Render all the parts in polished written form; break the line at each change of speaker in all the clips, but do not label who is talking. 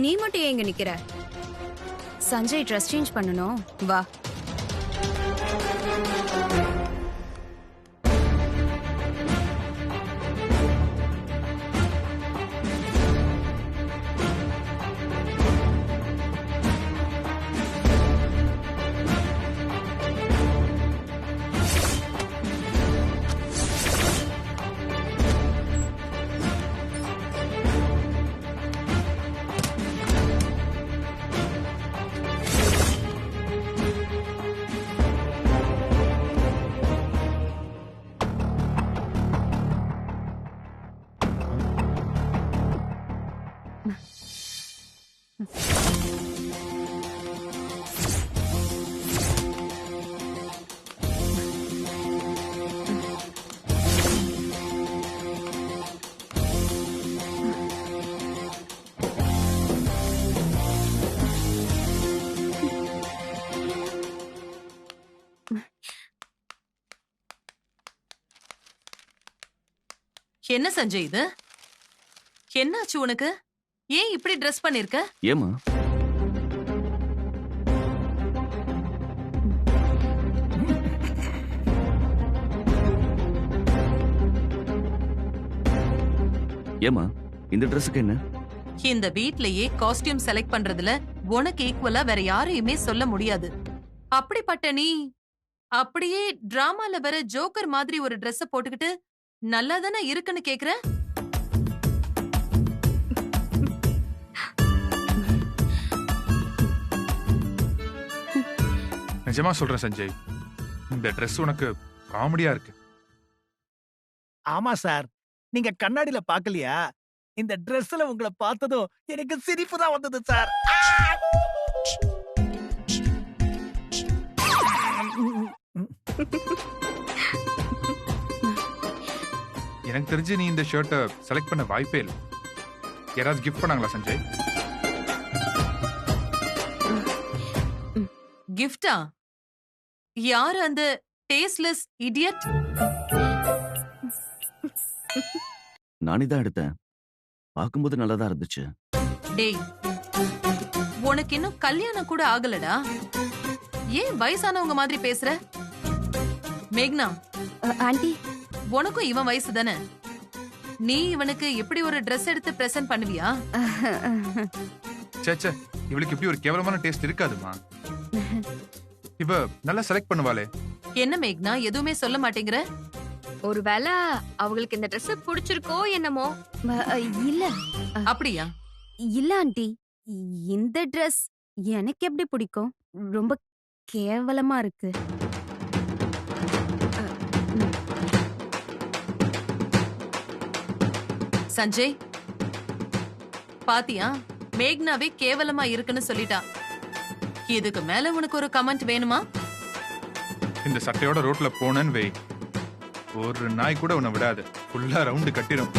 நீ மட்டும் ஏன் இங்க நிக்கிற? சஞ்சய் ட்ரெஸ் சேஞ்ச் பண்ணணும், வா.
என்ன சஞ்சய் இது? என்னாச்சு உனக்கு? ஏன் இப்படி ட்ரெஸ் பண்ணிருக்க?
ஏமா? ஏமா இந்த ட்ரெஸ்ஸுக்கு என்ன?
இந்த வீட்லயே காஸ்டியூம் செலக்ட் பண்றதுல உனக்கு ஈக்குவலா வேற யாரையுமே சொல்ல முடியாது. அப்படிப்பட்ட நீ அப்படியே டிராமால வர ஜோக்கர் மாதிரி ஒரு ட்ரெஸ்ஸ போட்டுக்கிட்டு நல்லா தானே இருக்குன்னு கேக்குற?
நிஜமா சொல்றேன் சஞ்சய், இந்த ட்ரெஸ் உனக்கு காமெடியா இருக்கு.
ஆமா சார், நீங்க கண்ணாடியில பாக்கலையா? இந்த ட்ரெஸ்ல உங்களை பார்த்ததும் எனக்கு சிரிப்பு தான் வந்தது சார்.
எனக்கு தெரிஞ்சு நீ இந்த ஷர்ட்டை செலக்ட் பண்ண வாய்ப்பே இல்லை. யாராவது கிஃப்ட் பண்ணாங்களா சஞ்சய்?
கிஃப்டா? யாரு அந்த டேஸ்ட்லெஸ் இடியட்?
நானே தான் எடுத்தேன். பார்க்கும்போது நல்லதா இருந்துச்சு.
டேய், உனக்கு இன்னும் கல்யாணம் கூட ஆகலடா. ஏன் வயசானவங்க மாதிரி பேசுற? மேக்னா,
ஆண்டி,
உனக்கும் இவன் வயசு தானே. நீ இவனுக்கு இப்படி ஒரு ட்ரெஸ் எடுத்து பிரசன்ட் பண்ணுவியா?
சேச்சே, இவளுக்கு இப்படி ஒரு கேவலமான டேஸ்ட் இருக்காதுமா. இவ நல்லா செலக்ட் பண்ணுவாளே.
என்ன மேக்னா எதுவுமே சொல்ல மாட்டேங்கிற?
ஒருவேளை அவங்களுக்கு இந்த Dress பிடிச்சிருக்கோ என்னமோ.
இல்ல.
அப்படியா?
இல்ல ஆண்டி, இந்த ட்ரெஸ் எனக்கு எப்படி பிடிக்கும்? ரொம்ப கேவலமா இருக்கு.
சஞ்சய், பாத்தியா? மேக்னாவே கேவலமா இருக்குன்னு சொல்லிட்டா. இதுக்கு மேல உனக்கு ஒரு கமெண்ட் வேணுமா?
இந்த சட்டையோட ரோட்ல போனேன்னு வை, ஒரு நாய் கூட உன்னை விடாது. ஃபுல்லா ரவுண்டு கட்டிரும்.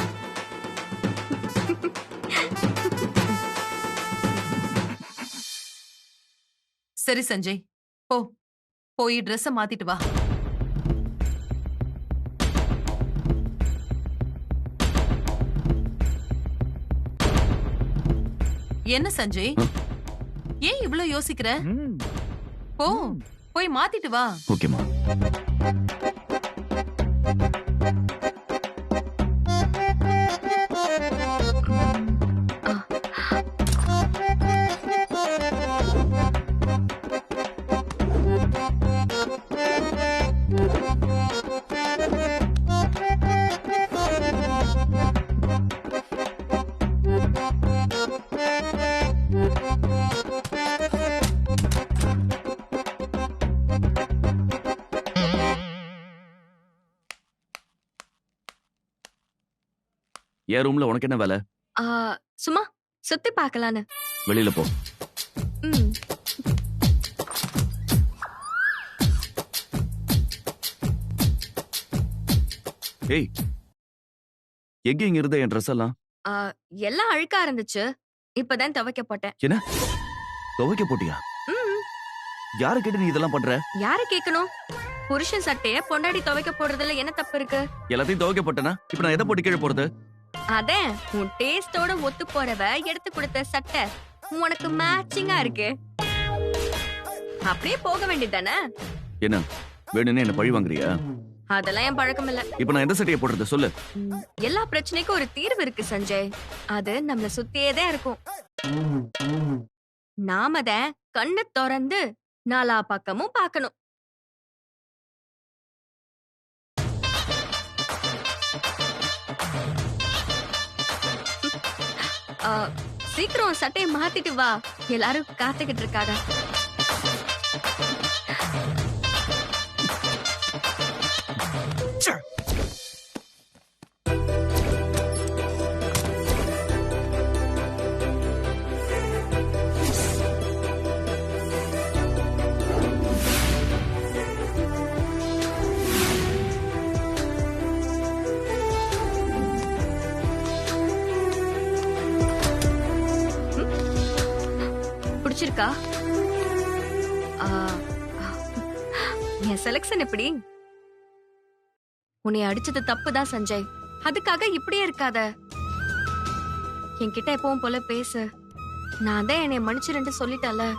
சரி சஞ்சய், போ, போய் ட்ரெஸ்ஸ மாத்திட்டு வா. என்ன சஞ்சய், ஏன் இவ்ளோ யோசிக்கிற? போ, போய் மாத்திட்டு வா.
ஓகேமா. என் ரூம்ல உனக்கு என்ன வேலை?
சும்மா சுத்தி பார்க்கலான்னு.
வெளியில போ. ஏய், எங்க இங்க இருந்த என் ட்ரெஸ் எல்லாம்?
எல்லாம் அழுக்கா இருந்துச்சு, இப்பதான் துவைக்க போட்டேன்.
என்ன துவைக்க போட்டியா? யாரு கேட்டு நீ இதெல்லாம் பண்ற?
யாரு கேட்கணும்? புருஷன் சட்டைய பொண்டாடி துவைக்க போடுறதுல என்ன தப்பு இருக்கு?
எல்லாத்தையும் துவைக்க போட்டனா இப்ப நான் எதை போட்டு கீழே போறது?
அதே உன் டேஸ்டோட ஒத்து போறவ எடுத்து கொடுத்த சட்டை உனக்கு மேட்சிங்கா இருக்கு. அப்படியே போக வேண்டியதானே?
என்ன வேணும்னே என்ன பழி வாங்குறியா?
அதெல்லாம் என் பழக்கம் இல்ல.
இப்ப நான் எந்த சட்டையை போடுறது சொல்லு.
எல்லா பிரச்சனைக்கும் ஒரு தீர்வு இருக்கு சஞ்சய். அது நம்மள சுத்தியே தான் இருக்கும். நாம அத கண்ணை திறந்து நாலா பக்கமும் பார்க்கணும். சீக்கிரம் சட்டையை மாத்திட்டு வா, எல்லாரும் காத்துக்கிட்டு இருக்காங்க. பிடிச்சிருக்கா? என் செலக்ஷன் எப்படி? உன்னை அடிச்சது தப்புதான் சஞ்சய். அதுக்காக இப்படியே இருக்காத. என்கிட்ட எப்பவும் போல பேசு. நான் தான் என்னை மன்னிச்சிருன்னு சொல்லிட்டல.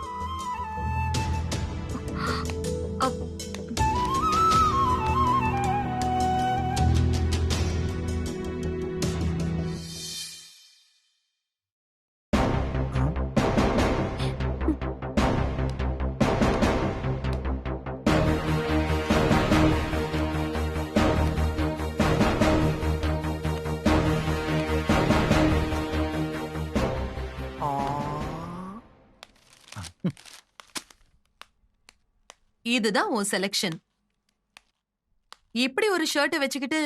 இதுதான் உன் செலக்ஷன். இப்படி ஒரு ஷர்ட்டை வச்சுக்கிட்டு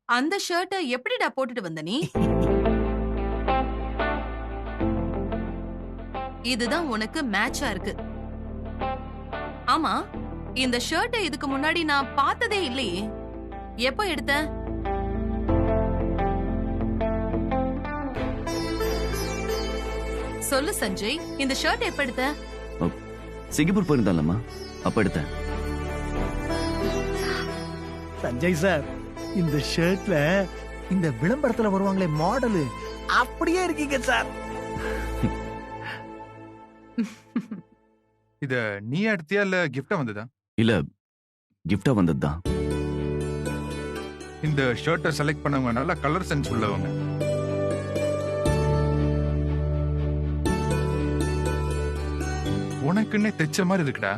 அந்த ஷர்ட்டை எப்படிடா போட்டுட்டு வந்த நீ? இதுதான் உனக்கு மேட்சா இருக்கு. ஆமா, இந்த ஷர்ட்டை இதுக்கு முன்னாடி நான் பார்த்ததே இல்லையே. எப்போ எடுத்த? சொல்லு சஞ்சய், இந்த ஷர்ட் எப்ப எடுத்த?
சிங்கப்பூர் போயிருந்தாலம்மா, அப்ப எடுத்தேன்.
சஞ்சய் சார், இந்த ஷர்ட்ல இந்த விளம்பரத்துல வருவாங்களே மாடலு அப்படியே இருக்கீங்க சார்.
இத நீ எடுத்தியா இல்ல கிஃப்டா வந்ததா?
இல்ல, கிஃப்டா வந்ததுதான்.
இந்த ஷர்ட்டை செலக்ட் பண்ணவங்க நல்ல கலர் சென்ஸ் உள்ளவங்க. உனக்குன்னே தைச்ச மாதிரி இருக்குடா.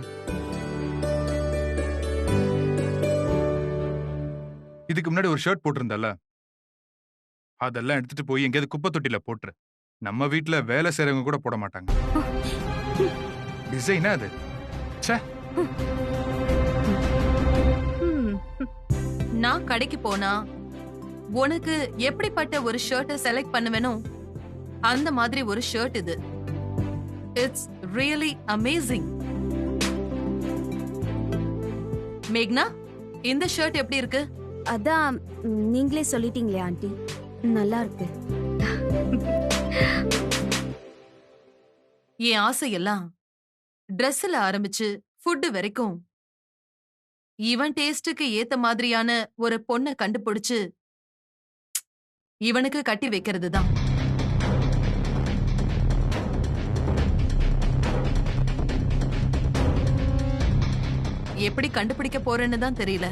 இதுக்கு முன்னாடி ஒரு ஷர்ட் போட்டிருந்தல, அதெல்லாம் எடுத்துட்டு போய் எங்கேயாவது குப்பை தொட்டில போட்டுரு. நம்ம வீட்டுல வேலை செய்யறவங்க கூட போட மாட்டாங்க. டிசைனா அது.
நான் கடைக்கு போனா உனக்கு எப்படிப்பட்ட ஒரு ஷர்ட்டை செலக்ட் பண்ணுவேனோ அந்த மாதிரி ஒரு ஷர்ட் இது. It's really amazing. மேக்னா, இந்த ஷர்ட் எப்படி இருக்கு?
அதான் நீங்களே சொல்லிட்டீங்களே ஆண்டி, நல்லா இருக்கு.
என் ஆசையெல்லாம் ட்ரெஸ்ல ஆரம்பிச்சு ஃபுட் வரைக்கும் இவன் டேஸ்டுக்கு ஏத்த மாதிரியான ஒரு பொண்ணை கண்டுபிடிச்சு இவனுக்கு கட்டி வைக்கிறது தான். எப்படி கண்டுபிடிக்க போறேன்னு தான் தெரியல.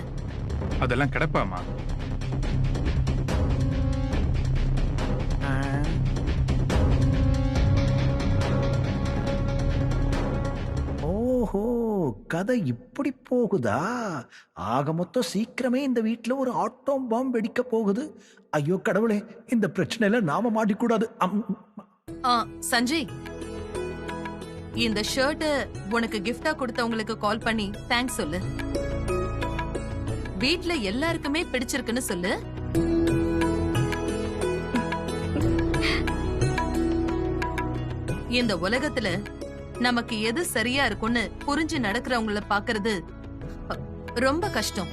அதெல்லாம் கிடைப்பாமா?
ஓஹோ, கதை இப்படி போகுதா? ஆக மொத்தம் சீக்கிரமே இந்த வீட்டுல ஒரு ஆட்டோம் பாம்பு வெடிக்க போகுது. ஐயோ கடவுளே, இந்த பிரச்சனையில நாம மாட்டிக்கூடாது.
சஞ்சய், இந்த ஷர்ட் உனக்கு கிஃப்டா கொடுத்தவங்களுக்கு கால் பண்ணி தேங்க்ஸ் சொல்லு. வீட்ல எல்லாருக்குமே பிடிச்சிருக்குன்னு சொல்லு. இந்த உலகத்துல நமக்கு எது சரியா இருக்கும்னு புரிஞ்சு நடக்கிறவங்கள பாக்குறது ரொம்ப கஷ்டம்.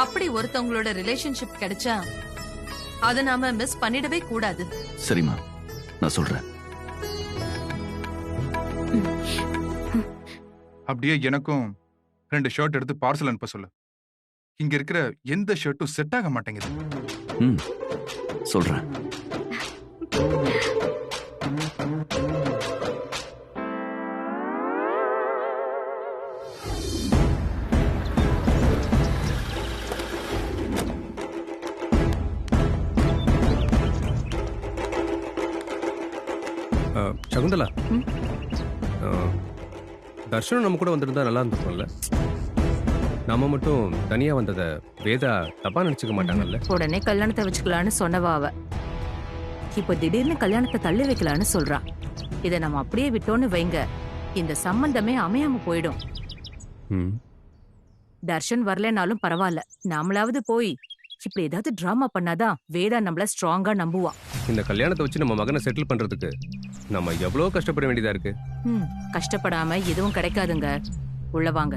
அப்படி ஒருத்தவங்களோட ரிலேஷன்ஷிப் கிடைச்சா அதை நாம மிஸ் பண்ணிடவே கூடாது.
சரிம்மா, நான் சொல்றேன்.
அப்படியே எனக்கும் 2 ஷர்ட் எடுத்து பார்சல் அனுப்ப சொல்லு. இங்க இருக்கிற எந்த ஷர்ட்டும் செட் ஆக மாட்டேங்குது.
சொல்றேன்.
சகுந்தலா,
ம்?
தர்ஷனம் நம்ம கூட வந்திருந்தா நல்லா இருந்திருக்கும்ல. நாம மட்டும் தனியா வந்ததை வேதா தப்பா நினைச்சுக்க மாட்டாங்கல்ல.
உடனே கல்யாணத்தை வச்சுக்கலான்னு சொன்னவா அவ. இப்ப திடீர்னு கல்யாணத்தை தள்ளி வைக்கலான்னு சொல்றா. இதை நம்ம அப்படியே விட்டோன்னு வைங்க, இந்த சம்பந்தமே அமையாம போயிடும்.
ம்.
தர்ஷன் வரலனாலும் பரவாயில்ல, நாமளாவது போய் இப்படி ஏதாவது டிராமா பண்ணாதான் வேதா நம்மள ஸ்ட்ராங்கா நம்புவா.
இந்த கல்யாணத்தை வச்சு நம்ம மகனை செட்டில் பண்றதுக்கு நம்ம எவ்வளவு கஷ்டப்பட வேண்டியதா இருக்கு.
கஷ்டப்படாம எதுவும் கிடைக்காதுங்க. உள்ள வாங்க.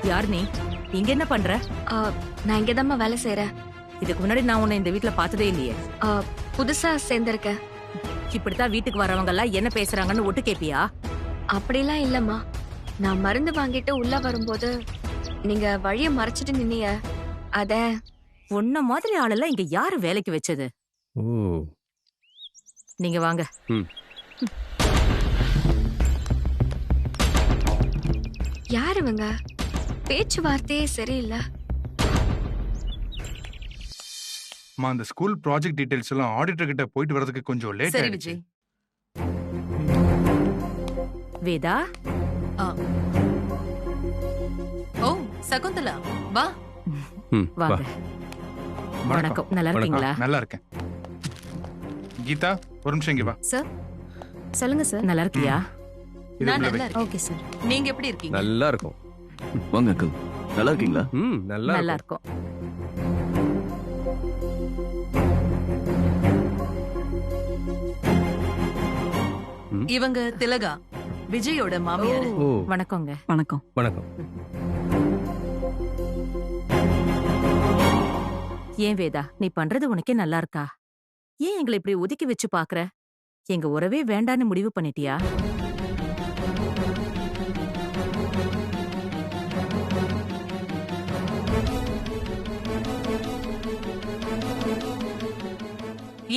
யார் நீ? இங்க என்ன பண்ற?
நான் இங்கதாம்மா வேலை செய்யறேன்.
இதுக்கு முன்னாடி நான் உன்னை இந்த வீட்ல பார்த்ததே இல்லையே.
புதுசா சேர்ந்திருக்கேன்.
இப்படித்தான் வீட்டுக்கு வரவங்க எல்லாம் என்ன பேசுறாங்கன்னு ஒட்டு கேப்பியா?
அப்படிலாம் இல்லம்மா. நான் மருந்து வாங்கிட்டு உள்ள வரும்போது நீங்க வழிய மறைச்சிட்டு நின்னீங்க. அத
உன்ன மாதிரி ஆளெல்லாம் இங்க யாரு வேலைக்கு வச்சது?
ஓ.
நீங்க வாங்க.
ம்.
யாருவங்க? பேச்சுவார்த்தையே சரியில்லை.
அம்மா, அந்த ஸ்கூல் ப்ராஜெக்ட் டீடைல்ஸ் எல்லாம் ஆடிட்டர் கிட்ட போயிட்டு வரதுக்கு கொஞ்சம் லேட்
சரி
ஆயிடுச்சு.
விஜய்.
வேதா,
ஓ சகுந்தலா, வா.
ம், வா.
வாங்க. வணக்கம். நல்லா இருக்கீங்களா?
நல்லா இருக்கேன். கீதா, ஒரு நிமிஷம் இங்க வா.
சார் சொல்லுங்க சார்.
நல்லா இருக்கியா?
இது
நான்
உள்ள
நல்லா
வை.
இருக்கேன்.
Okay sir.
நீங்க எப்படி இருக்கீங்க?
நல்லா இருக்கும்.
வாங்க அங்கிள், நல்லா இருக்கீங்களா?
ம், நல்லா
நல்லா
இருக்கும்.
இருக்கும்.
இவங்க திலகா, விஜயோட மாமியார்.
ஓ,
வணக்கங்க.
வணக்கம்.
வணக்கம்.
ஏன் வேதா, நீ பண்றது உனக்கே நல்லா இருக்கா? ஏன் எங்களை இப்படி ஒதுக்கி வச்சு பாக்குற? எங்க உறவே வேண்டான்னு முடிவு பண்ணிட்டியா?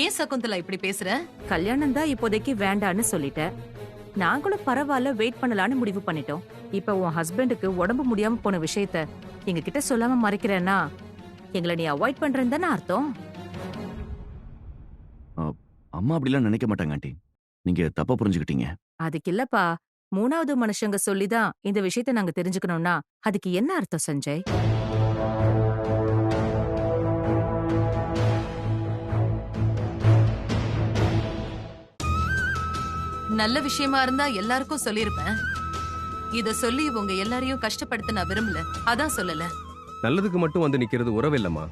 ஏன் சகுந்தலா இப்படி பேசுற?
கல்யாணம் தான் இப்போதைக்கு வேண்டான்னு சொல்லிட்ட. நாங்களும் பரவாயில்ல வெயிட் பண்ணலான்னு முடிவு பண்ணிட்டோம். இப்ப உன் ஹஸ்பண்டுக்கு உடம்பு முடியாம போன விஷயத்த எங்க கிட்ட சொல்லாம மறைக்கிறேன்னா எங்களை நீ அவாய்ட் பண்றேன்னு தானே அர்த்தம்?
அம்மா அப்படிலாம் நினைக்க மாட்டாங்க ஆண்டி. நீங்க தப்பா புரிஞ்சுக்கிட்டீங்க.
அதுக்கு இல்லப்பா, மூணாவது மனுஷங்க சொல்லிதான் இந்த விஷயத்த நாங்க தெரிஞ்சுக்கணும்னா அதுக்கு என்ன அர்த்தம் சஞ்சய்?
நல்ல விஷயமா இருந்தா எல்லாருக்கும் சொல்லிருப்பேன். இத சொல்லி உங்க எல்லாரையும் கஷ்டப்படுத்த நான் விரும்பல, அதான் சொல்லல.
நல்லதுக்கு மட்டும் வந்து நிக்கிறது உறவு இல்லம்மா.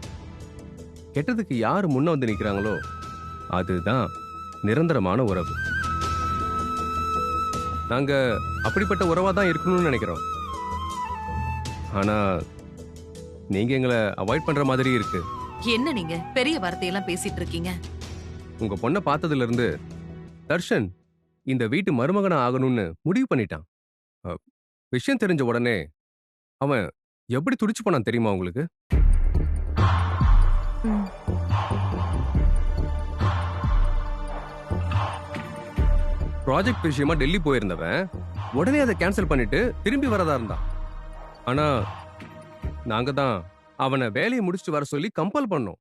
கெட்டதுக்கு யாரு முன்ன வந்து நிக்கிறாங்களோ அதுதான் நிரந்தரமான உறவு. நாங்க அப்படிப்பட்ட உறவா தான் இருக்கணும்னு நினைக்கிறோம். ஆனா நீங்க எங்களை அவாய்ட் பண்ற மாதிரி இருக்கு.
என்ன நீங்க பெரிய வார்த்தையெல்லாம் பேசிட்டு இருக்கீங்க?
உங்க பொண்ணை பார்த்ததுல இருந்து தர்ஷன் இந்த வீட்டு மருமகனா ஆகணும்னு முடிவு பண்ணிட்டான். விஷயம் தெரிஞ்ச உடனே அவன் எப்படி துடிச்சு போனான் தெரியுமா உங்களுக்கு? ப்ராஜெக்ட் விஷயமா டெல்லி போயிருந்தவன் உடனே அதை கேன்சல் பண்ணிட்டு திரும்பி வரதா இருந்தான். ஆனா நாங்க தான் அவனை வேலையை முடிச்சுட்டு வர சொல்லி கம்பல் பண்ணோம்.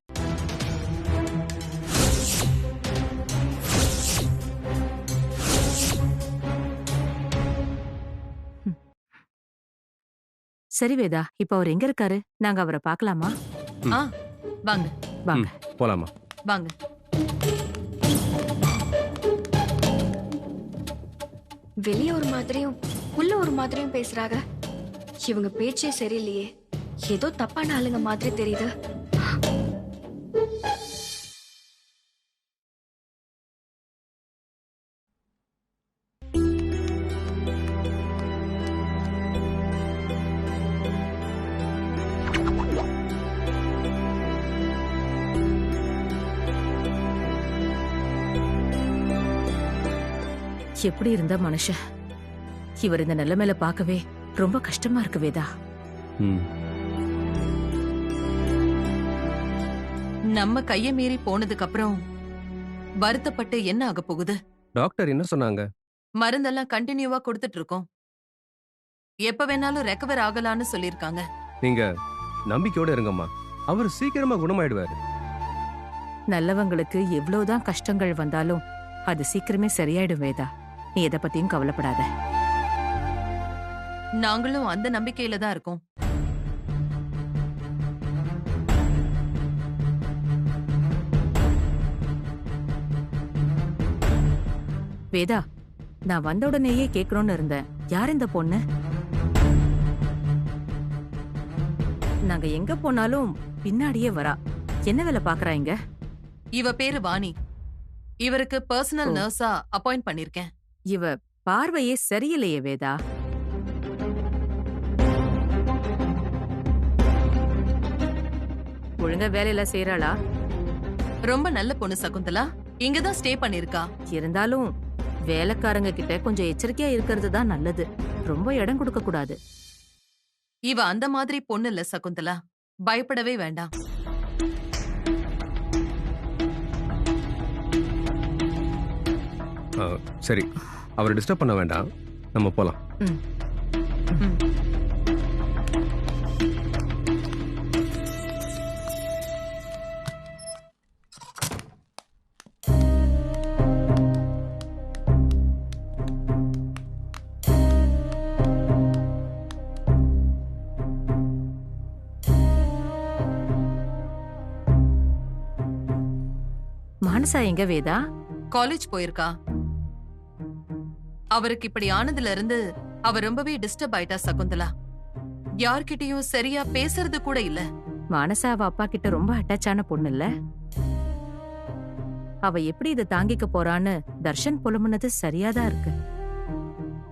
சரி வேதா, இப்ப அவர் எங்க இருக்காரு? நாங்க அவரை பார்க்கலாமா?
ஆ, வாங்க
வாங்க.
போலாமா?
வாங்க.
வெளிய ஒரு மாதிரியும் உள்ள ஒரு மாதிரியும் பேசுறாங்க. இவங்க பேச்சே சரியில்லையே. ஏதோ தப்பான ஆளுங்க மாதிரி தெரியுது.
எப்படி இருந்த மனுஷன் இவர் இந்த நிலைமையில பார்க்கவே ரொம்ப கஷ்டமா இருக்கு வேதா.
ம்.
நம்ம கைய மீறி போனதுக்கு அப்புறம் வருத்தப்பட்டு என்ன ஆக போகுது?
டாக்டர் என்ன சொன்னாங்க?
மருந்தெல்லாம் கண்டினியூவா கொடுத்துட்டு இருக்கோம். எப்ப வேணாலும் ரெக்கவர் ஆகலான்னு சொல்லிருக்காங்க.
நீங்க நம்பிக்கையோட இருங்கம்மா. அவர் சீக்கிரமா குணமாயிடுவாரு.
நல்லவங்களுக்கு எவ்வளவுதான் கஷ்டங்கள் வந்தாலும் அது சீக்கிரமே சரியாயிடும் வேதா. நீ எதை பத்தியும் கவலைப்படாத.
நாங்களும் அந்த நம்பிக்கையில தான் இருக்கோம்.
வேதா, நான் வந்த உடனேயே கேட்கணும்னு இருந்தேன். யார் இந்த பொண்ணு? நாங்க எங்க போனாலும் பின்னாடியே வரா. என்ன வேலை பாக்குறா இங்க?
இவ பேரு வாணி. இவருக்கு பர்சனல்
ஓ.
நர்ஸா அப்பாயிண்ட் பண்ணிருக்கேன்.
இவ பார்வையே சரியில்லையே வேதா. ஒழுங்கா வேலையெல்லாம் செய்யறாளா?
ரொம்ப நல்ல பொண்ணு சகுந்தலா. இங்கதான் ஸ்டே பண்ணிருக்கா.
இருந்தாலும் வேலைக்காரங்க கிட்ட கொஞ்சம் எச்சரிக்கையா இருக்கிறது தான் நல்லது. ரொம்ப இடம் கொடுக்க கூடாது.
இவ அந்த மாதிரி பொண்ணு இல்ல சகுந்தலா. பயப்படவே வேண்டாம்.
சரி, அவரை டிஸ்டர்ப் பண்ண வேண்டாம். நம்ம போலாம்.
ம்.
ம்.
மானசா எங்க வேதா?
காலேஜ் போயிருக்கா. அவருக்கு இப்படி ஆனதுல இருந்து அவ ரொம்பவே டிஸ்டர்ப் ஆயிட்டா சகுந்தலா. யார்கிட்டயும் சரியா பேசுறது கூட இல்ல.
மானசா அவ அப்பா கிட்ட ரொம்ப அட்டாச் ஆன பொண்ணு இல்ல? அவ எப்படி இதை தாங்கிக்க போறான்னு தர்ஷன் புலம்புனது சரியாதான் இருக்கு.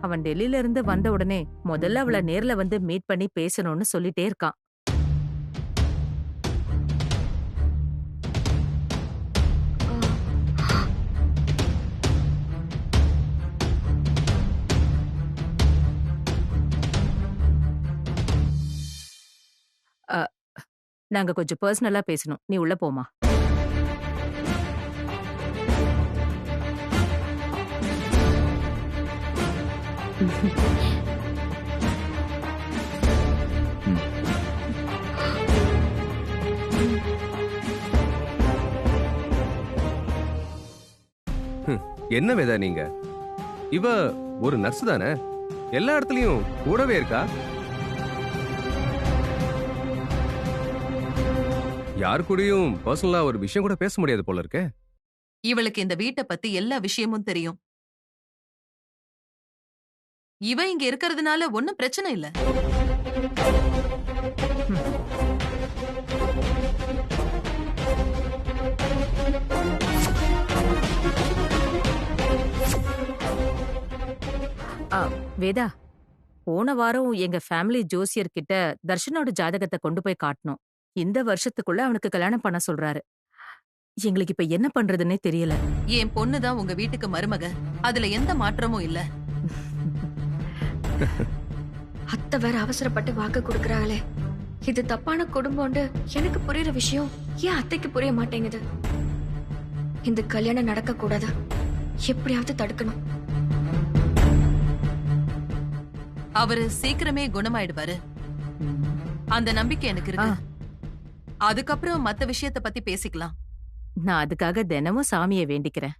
அவன் டெல்லியில இருந்து வந்த உடனே முதல்ல அவளை நேர்ல வந்து மீட் பண்ணி பேசணும்னு சொல்லிட்டே இருக்கான். நாங்க கொஞ்சம் பர்சனலா பேசணும். நீ உள்ள போமா.
என்ன வேதா நீங்க? இவ ஒரு நர்ஸ் தானே? எல்லா இடத்துலயும் கூடவே இருக்கா. யாரு கூடயும் பர்சனலா ஒரு விஷயம் கூட பேச முடியாது போல இருக்கே.
இவளுக்கு இந்த வீட்டை பத்தி எல்லா விஷயமும் தெரியும். இவ இங்க இருக்கிறதுனால ஒண்ணும் பிரச்சனை இல்ல.
வேதா, போன வாரம் எங்க ஃபேமிலி ஜோசியர் கிட்ட தர்ஷனோட ஜாதகத்தை கொண்டு போய் காட்டணும். இந்த வருஷத்துக்குள்ள அவனுக்கு கல்யாணம் பண்ண சொல்றாரு. எங்களுக்கு இப்ப என்ன பண்றதுன்னே தெரியல.
என் பொண்ணுதான் உங்க வீட்டுக்கு மருமக. அதுல எந்த மாற்றமும் இல்ல.
அத்தை வேற அவசரப்பட்டு வாக்கு கொடுக்கறாங்களே. இது தப்பான குடும்பம்னு எனக்கு புரியுற விஷயம் ஏன் அத்தைக்கு புரிய மாட்டேங்குது? இந்த கல்யாணம் நடக்க கூடாது. எப்படியாவது தடுக்கணும்.
அவரு சீக்கிரமே குணமாயிடுவாரு. அந்த நம்பிக்கை எனக்கு இருக்கு. அதுக்கப்புறம் மத்த விஷயத்த பத்தி பேசிக்கலாம்.
நான் அதுக்காக தினமும் சாமியை வேண்டிக்கிறேன்.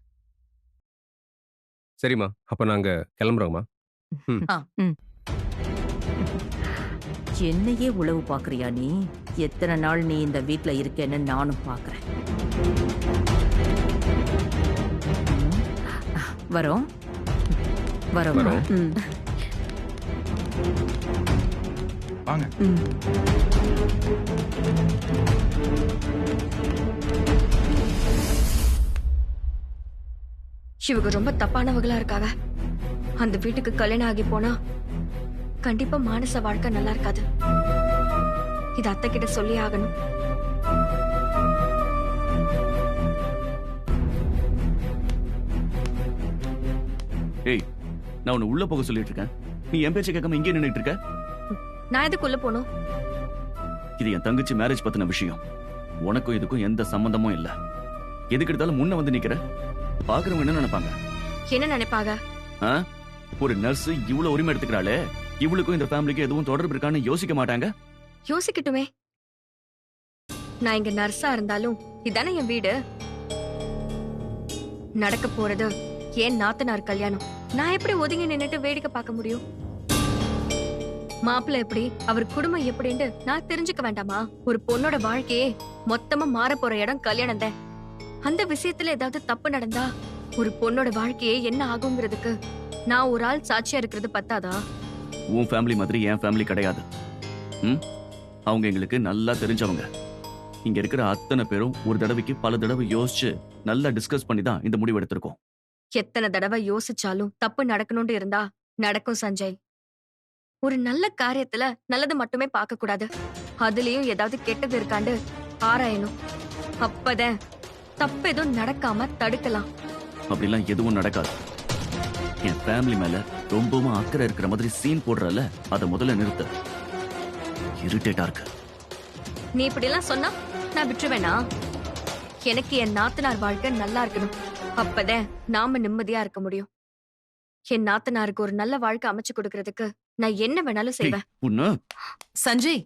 சரிம்மா, அப்ப நாங்க கிளம்புறோம்மா.
என்னையே உளவு பாக்குறியா நீ? எத்தனை நாள் நீ இந்த வீட்ல இருக்கேன்னு நானும் பாக்குறேன். வரோம் வரோம்.
வரோம்.
ம்.
வாங்க.
ம்.
இவங்க ரொம்ப தப்பானவங்களா இருக்காங்க. அந்த வீட்டுக்கு கல்யாணம் ஆகி போனா கண்டிப்பா மானச வாழ்க்கை நல்லா இருக்காது. இது அத்தை கிட்ட சொல்லி ஆகணும்.
ஏய், நான் உன்னை உள்ள போக சொல்லிட்டு இருக்கேன். நீ என் பேச்சை கேட்காம இங்கே நின்னுட்டு இருக்க?
நான் எதுக்குள்ள போகணும்?
இது என் தங்கச்சி மேரேஜ் பத்தின விஷயம். உனக்கும் இதுக்கும் எந்த சம்பந்தமும் இல்ல. எதுக்கு எடுத்தாலும் முன்ன வந்து நிக்கிற. பாக்குறவங்க என்ன நினைப்பாங்க?
என்ன நினைப்பாங்க?
ஆ? ஒரு நர்ஸ் இவ்வளவு உரிமை எடுத்துக்கிறாளே, இவளுக்கும் இந்த ஃபேமிலிக்கு எதுவும் தொடர்பு இருக்கான்னு யோசிக்க மாட்டாங்க?
யோசிக்கட்டுமே. நான் இங்க நர்ஸா இருந்தாலும் இதானே என் வீடு. நடக்க போறது ஏன் நாத்தனார் கல்யாணம். நான் எப்படி ஒதுங்கி நின்னுட்டு வேடிக்கை பார்க்க முடியும்? மாப்பிள்ளை எப்படி, அவர் குடும்பம் எப்படின்னு நான் தெரிஞ்சுக்க வேண்டாமா? ஒரு பொண்ணோட வாழ்க்கையே மொத்தமா மாற போற இடம் கல்யாணம் தான். அந்த விஷயத்துல ஏதாவது தப்பு நடந்தா ஒரு பொண்ணோட வாழ்க்கையே என்ன ஆகுங்கிறதுக்கு நான் ஒரு ஆள் சாட்சியா இருக்கிறது பத்தாதா?
உன் ஃபேமிலி மாதிரி என் ஃபேமிலி கிடையாது. அவங்க எங்களுக்கு நல்லா தெரிஞ்சவங்க. இங்க இருக்கிற அத்தனை பேரும் ஒரு தடவைக்கு பல தடவை யோசிச்சு நல்லா டிஸ்கஸ் பண்ணி தான் இந்த முடிவு எடுத்திருக்கோம்.
எத்தனை தடவை யோசிச்சாலும் தப்பு நடக்கணும்னு இருந்தா நடக்கும் சஞ்சய். ஒரு நல்ல காரியத்துல நல்லது மட்டுமே பார்க்க கூடாது, அதுலயும் ஏதாவது கெட்டது இருக்காண்டு ஆராயணும். அப்பதான் தப்பு எதுவும் நடக்காம தடுக்கலாம்.
அப்படிலாம் எதுவும் நடக்காது. என் ஃபேமிலி மேல ரொம்பவும் அக்கறை இருக்கிற மாதிரி சீன் போடுறல, அதை முதல்ல நிறுத்த. இரிட்டேட்டா இருக்கு.
நீ இப்படி எல்லாம் சொன்னா நான் விட்டுருவேனா? எனக்கு என் நாத்தனார் வாழ்க்கை நல்லா இருக்கணும். அப்பதான் நாம நிம்மதியா இருக்க முடியும். என் நாத்தனாருக்கு ஒரு நல்ல வாழ்க்கை அமைச்சு கொடுக்கறதுக்கு நான் என்ன வேணாலும் செய்வேன்.
உன்ன
சஞ்சய்,